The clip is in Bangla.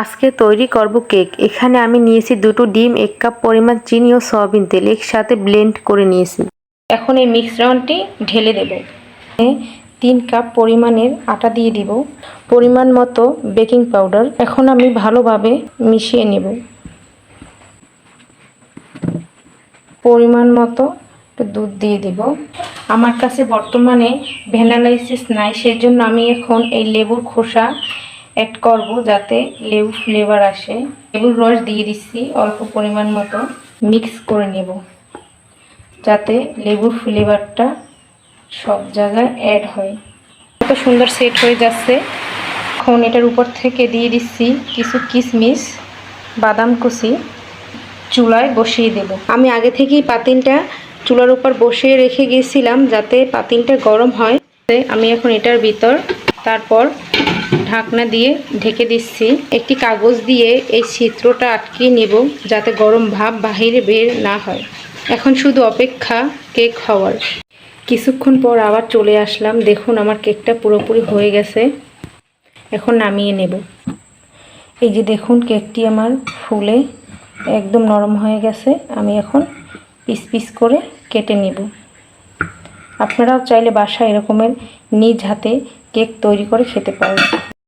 আজকে তৈরি করব কেক। এখানে আমি নিয়েছি দুটো ডিম, 1 কাপ পরিমাণ চিনি ও সয়াবিন তেল একসাথে ব্লেন্ড করে নিয়েছি। এখন এই মিশ্রণটি ঢেলে দেব। 3 কাপ পরিমাণের আটা দিয়ে দিব, পরিমাণ মতো বেকিং পাউডার। এখন আমি ভালোভাবে মিশিয়ে নেব। পরিমাণ মতো দুধ দিয়ে দিব। আমার কাছে বর্তমানে ভ্যানিলা এসেন্স নাই, সেজন্য আমি এখন এই লেবুর খোসা অ্যাড করব যাতে লেবু ফ্লেভার আসে। লেবুর রস দিয়ে দিচ্ছি অল্প পরিমাণ মতো, মিক্স করে নেব যাতে লেবুর ফ্লেভারটা সব জায়গায় অ্যাড হয়। কত সুন্দর সেট হয়ে যাচ্ছে। এখন এটার উপর থেকে দিয়ে দিচ্ছি কিছু কিশমিশ, বাদাম কুচি। চুলায় বসিয়ে দেব। আমি আগে থেকেই পাতিলটা চুলার উপর বসিয়ে রেখে গিয়েছিলাম যাতে পাতিলটা গরম হয়। আমি এখন এটার ভিতর তারপর ঢাকনা দিয়ে ঢেকে দিচ্ছি। একটি কাগজ দিয়ে এই ছিদ্রটা আটকিয়ে নেব যাতে গরম ভাপ বাহিরে বের না হয়। এখন শুধু অপেক্ষা কেক হওয়ার। কিছুক্ষণ পর আবার চলে আসলাম। দেখুন আমার কেকটা পুরোপুরি হয়ে গেছে। এখন নামিয়ে নেব। এই যে দেখুন কেকটি আমার ফুলে একদম নরম হয়ে গেছে। আমি এখন পিস পিস করে কেটে নেব। আপনারাও চাইলে বাসায় এরকমের নিজ হাতে কেক তৈরি করে খেতে পারেন।